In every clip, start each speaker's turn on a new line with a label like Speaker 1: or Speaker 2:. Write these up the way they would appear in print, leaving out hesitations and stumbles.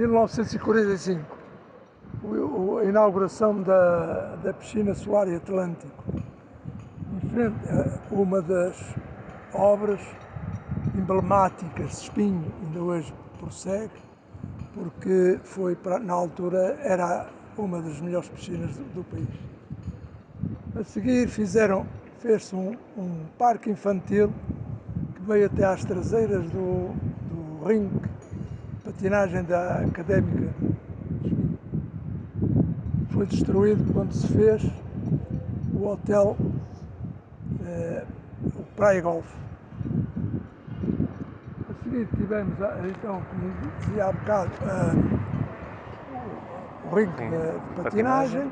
Speaker 1: 1945, a inauguração da piscina Soares Atlântico, em frente a uma das obras emblemáticas de Espinho, ainda hoje prossegue, porque foi, na altura, era uma das melhores piscinas do país. A seguir fez-se um parque infantil que veio até às traseiras do ringue de patinagem da Académica de Espinho. Foi destruído quando se fez o hotel, o Praia Golf. A seguir tivemos, então, como dizia há bocado, o ringue de patinagem,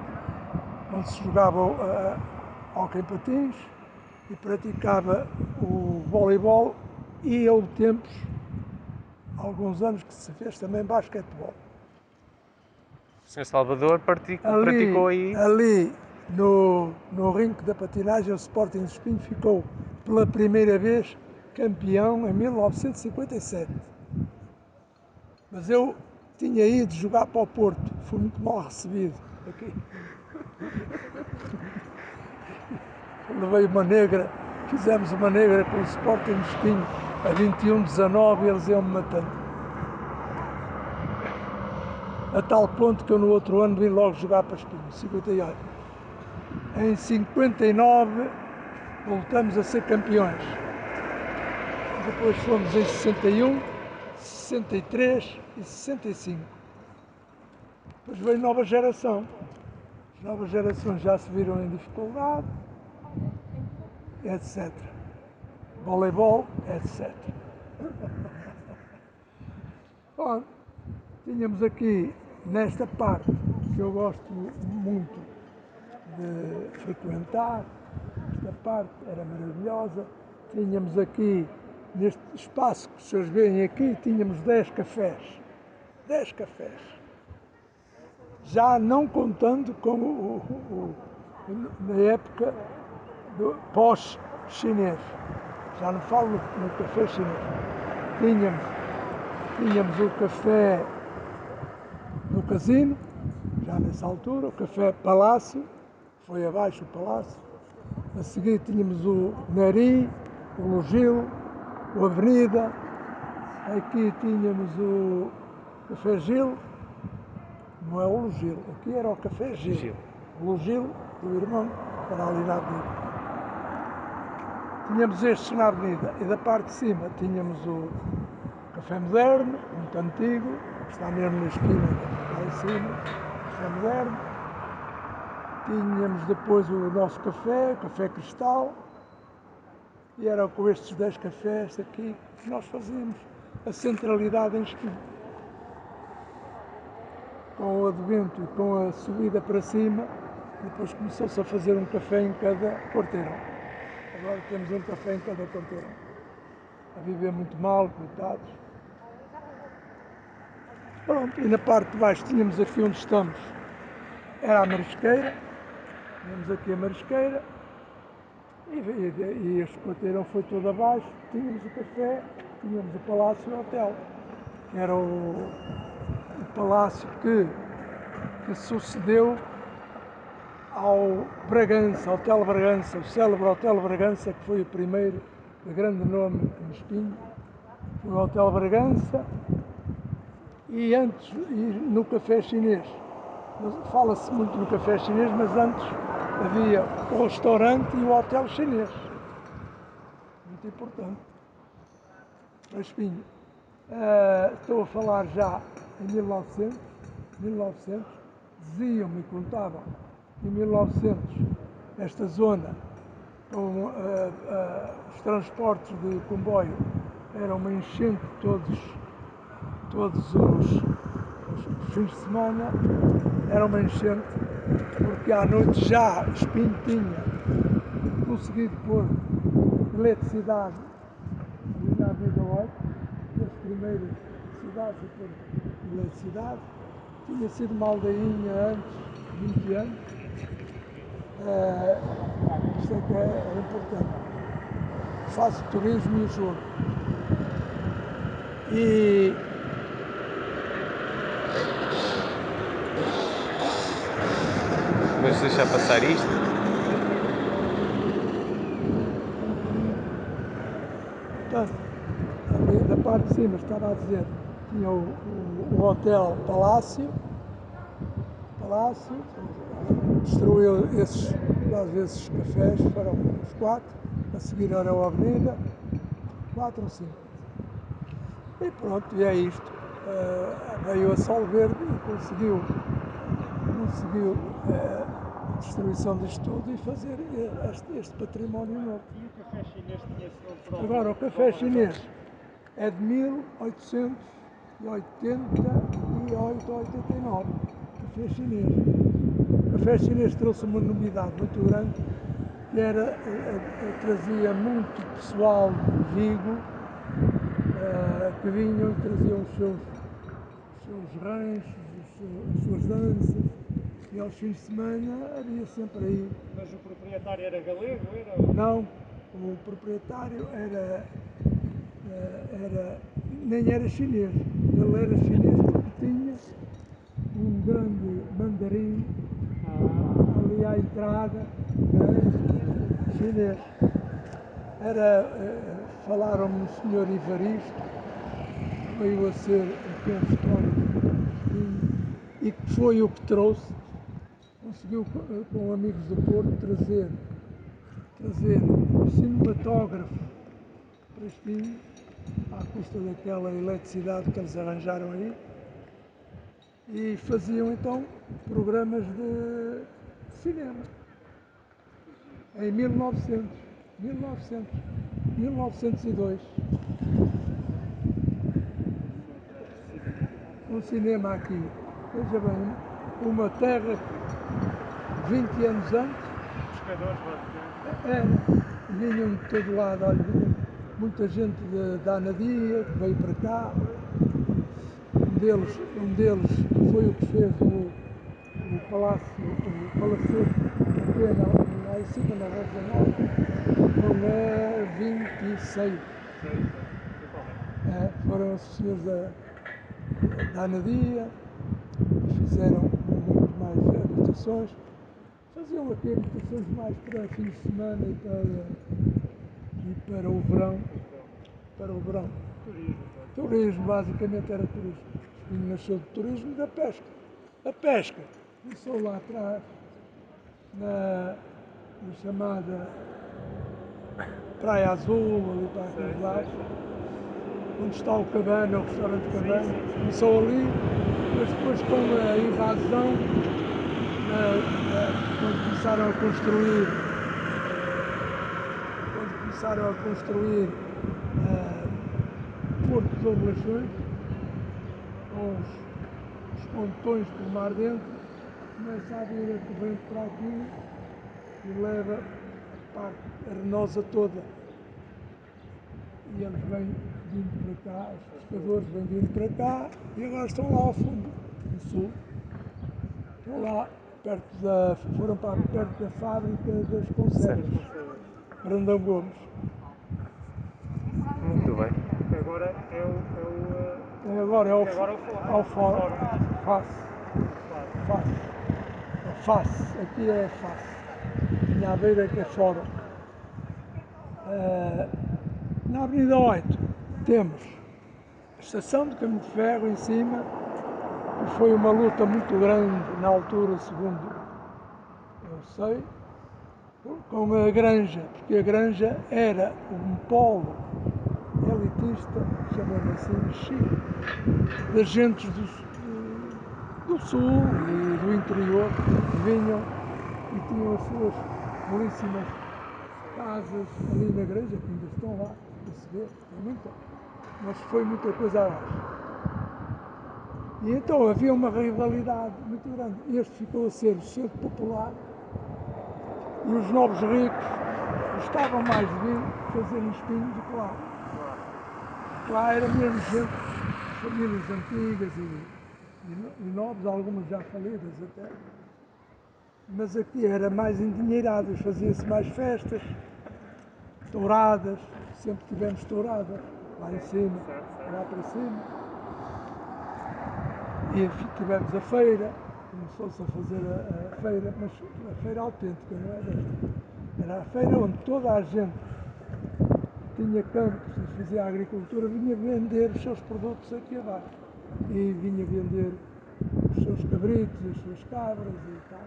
Speaker 1: onde se jogava hóquei em patins e praticava o voleibol, e houve tempos, alguns anos, que se fez também basquetebol.
Speaker 2: O Sr. Salvador praticou aí?
Speaker 1: Ali, no ringue da patinagem, o Sporting de Espinho ficou pela primeira vez campeão em 1957. Mas eu tinha ido jogar para o Porto, fui muito mal recebido aqui. Levei uma negra, fizemos uma negra com o Sporting de Espinho a 21-19 e eles iam-me matando. A tal ponto que eu no outro ano vim logo jogar para Espinho, 58. Em 59 voltamos a ser campeões. Depois fomos em 61, 63 e 65. Depois veio nova geração. As novas gerações já se viram em dificuldade, etc. Voleibol, etc. Bom, tínhamos aqui, nesta parte, que eu gosto muito de frequentar, esta parte era maravilhosa. Tínhamos aqui, neste espaço que os senhores veem aqui, tínhamos 10 cafés. 10 cafés. Já não contando com na época do pós-chinês. Já não falo no café chinês. Tínhamos o café do Casino, já nessa altura, o café Palácio, foi abaixo o Palácio. A seguir tínhamos o Neri, o Lugil, o Avenida. Aqui tínhamos o Café Gil, não é o Lugil, aqui era o Café Gil. O Lugil, do irmão, para ali na avenida. Tínhamos estes na avenida, e da parte de cima tínhamos o Café Moderno, muito antigo, que está mesmo na esquina, lá em cima, Café Moderno. Tínhamos depois o nosso café, Café Cristal, e era com estes 10 cafés aqui que nós fazíamos a centralidade em Espinho. Com o advento e com a subida para cima, depois começou-se a fazer um café em cada quarteirão. Agora temos um café em cada quarteirão. A viver muito mal, coitados. Pronto, e na parte de baixo tínhamos aqui onde estamos, era a marisqueira. Tínhamos aqui a marisqueira. E este quarteirão foi todo abaixo. Tínhamos o café, tínhamos o palácio e o hotel. Era o palácio que sucedeu ao Bragança, Hotel Bragança, o célebre Hotel Bragança, que foi o primeiro de grande nome em Espinho. Foi o Hotel Bragança. E antes, no café chinês, fala-se muito no café chinês, mas antes havia o restaurante e o hotel chinês. Muito importante para Espinho. Estou a falar já em 1900, diziam-me e contavam que em 1900 esta zona, com os transportes de comboio, era uma enchente todos os fins de semana, era uma enchente, porque à noite já Espinho tinha conseguido pôr eletricidade ali na Avenida 8, das primeiras cidades a pôr eletricidade. Tinha sido uma aldeinha antes, 20 anos. Isto é que é importante. Faço turismo e jogo. E
Speaker 2: Vamos deixar passar isto.
Speaker 1: Portanto, ali da parte de cima, estava a dizer, tinha o Hotel Palácio, destruiu esses cafés, foram uns 4, a seguir era a Avenida, 4 ou 5. E pronto, e é isto. Veio a Sol Verde e conseguiu a destruição disto tudo e fazer este património novo.
Speaker 3: E o café chinês tinha esse nome por algum?
Speaker 1: Agora, o café chinês é de 1888 ou 89. Café chinês. O café chinês trouxe uma novidade muito grande, que era, trazia muito pessoal de Vigo, que vinham e traziam os seus ranchos, as suas danças, e aos fins de semana havia sempre aí.
Speaker 3: Mas o proprietário era galego?
Speaker 1: Não, o proprietário nem era chinês. Ele era chinês porque tinha um grande mandarim ali à entrada, chinês. Falaram-me do Sr. Ivaristo, que veio a ser aquele histórico e que foi o que trouxe, conseguiu com amigos do Porto trazer um cinematógrafo prestinho, à custa daquela eletricidade que eles arranjaram aí, e faziam então programas de cinema em 1902. Um cinema aqui, veja bem, uma terra 20 anos antes.
Speaker 3: Pescadores, basicamente.
Speaker 1: Era, vinham de todo lado, olha, muita gente da Anadia que veio para cá. Um deles foi o que fez o palácio, o palacete pequeno lá em cima na Rosa Nova, com 26. Foram os senhores da Anadia, fizeram muito mais habitações. Faziam aqui habitações mais para fins de semana e para o verão. Turismo, basicamente era turismo. E nasceu do turismo e da pesca. A pesca começou lá atrás, na chamada Praia Azul, ali para aqueles lados, onde está o Cabana, o restaurante Cabana. Começou ali, mas depois com a invasão, quando começaram a construir Porto de Oblações, com os pontões pelo mar dentro, começa a vir a corrente para aqui e leva a parte arenosa toda. E eles vêm vindo para cá, os pescadores vêm vindo para cá e agora estão lá ao fundo, no sul. Estão lá, foram para perto da fábrica das conservas, Brandão Gomes.
Speaker 2: Muito bem.
Speaker 3: Agora é o
Speaker 1: fórum. Face. Aqui é face. Na beira que é fórum. Na Avenida 8 temos a estação de caminho de ferro em cima, que foi uma luta muito grande na altura, segundo eu sei, com a Granja, porque a Granja era um polo elitista, chamamos assim, chique, das gentes do sul e do interior, que vinham e tinham as suas belíssimas casas ali na Granja, que ainda estão lá, para se ver, mas foi muita coisa abaixo. E então havia uma rivalidade muito grande. Este ficou a ser o centro popular e os novos ricos gostavam mais de vir fazer espinhos do que lá. Lá era mesmo gente, famílias antigas e novos, algumas já falidas até. Mas aqui era mais endinheirado, fazia-se mais festas, touradas, sempre tivemos touradas, lá em cima, lá para cima. E tivemos a feira, começou-se a fazer a feira, mas a feira autêntica, não é desta. Era a feira onde toda a gente que tinha campos e fazia agricultura vinha vender os seus produtos aqui abaixo. E vinha vender os seus cabritos, as suas cabras e tal.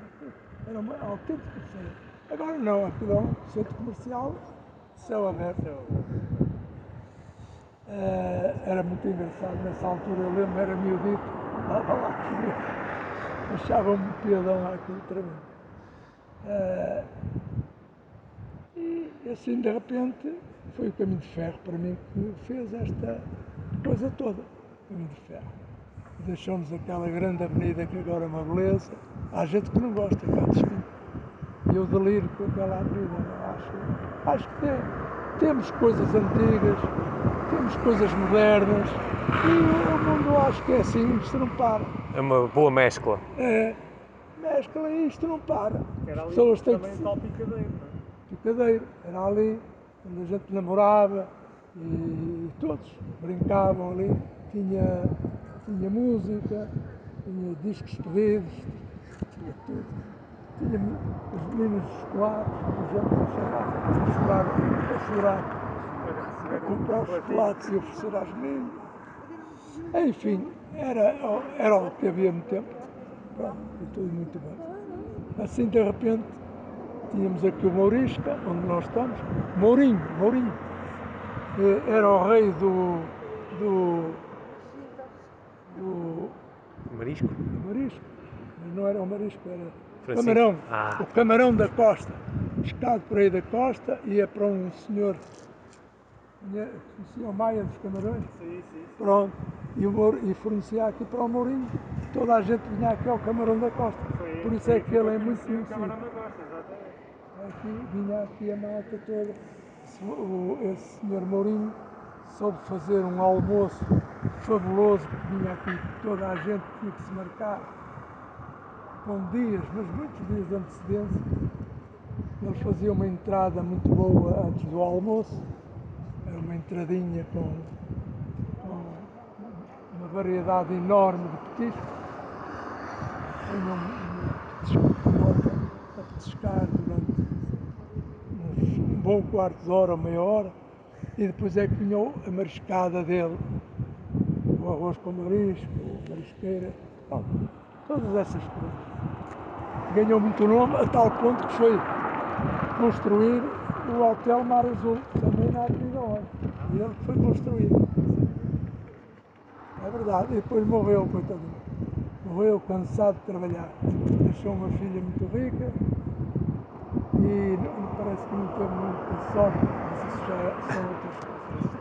Speaker 1: Era uma autêntica feira. Agora não, aquilo é um centro comercial, céu aberto. Era muito engraçado nessa altura, eu lembro, era miudito, estava lá comigo, achava-me um piadão aquilo tremendo. E assim de repente foi o caminho de ferro para mim que fez esta coisa toda, o caminho de ferro. Deixou-nos aquela grande avenida que agora é uma beleza, há gente que não gosta, cá distinto. E eu deliro com aquela avenida, acho que temos coisas antigas, temos coisas modernas e o mundo acho que é assim, isto não para.
Speaker 2: É uma boa mescla.
Speaker 1: É, mescla e isto não para.
Speaker 3: Era
Speaker 1: As
Speaker 3: ali
Speaker 1: pessoas têm
Speaker 3: também tal picadeiro, não é?
Speaker 1: picadeiro, era ali onde a gente namorava e todos brincavam ali, tinha música, tinha discos pedidos, tinha tudo. Tinha os meninos escolares, a gente a chorar, a comprar os chocolates e oferecer às meninas. Enfim, era o que havia no tempo. Pronto, e tudo muito bem. Assim, de repente, tínhamos aqui o Mourisca, onde nós estamos. Mourinho, era o rei do
Speaker 2: Marisco?
Speaker 1: marisco, mas não era o marisco, era
Speaker 2: Francisco.
Speaker 1: camarão.
Speaker 2: Ah.
Speaker 1: O camarão da costa, pescado por aí da costa, ia para um senhor, conhecia o Maia dos Camarões?
Speaker 3: Sim.
Speaker 1: Pronto, e fornecia aqui para o Mourinho. Toda a gente vinha aqui ao camarão da costa, por isso é que ele é muito conhecido.
Speaker 3: Camarão da Costa, exatamente.
Speaker 1: Aqui, vinha aqui a malta toda. Esse senhor Mourinho soube fazer um almoço fabuloso, porque vinha aqui toda a gente, tinha que se marcar com dias, mas muitos dias de antecedência. Ele fazia uma entrada muito boa antes do almoço, era uma entradinha com uma variedade enorme de petiscos. Punha um petisco a petiscar durante um bom quarto de hora ou meia hora, e depois é que vinha a mariscada dele, o arroz com marisco, a marisqueira, pronto, todas essas coisas. Ganhou muito nome a tal ponto que foi construir o Hotel Mar Azul, também na Avenida 11, e ele foi construído. É verdade, e depois morreu, coitadinho. Morreu cansado de trabalhar. Deixou uma filha muito rica e parece que não teve muita sorte, mas isso já são outras coisas.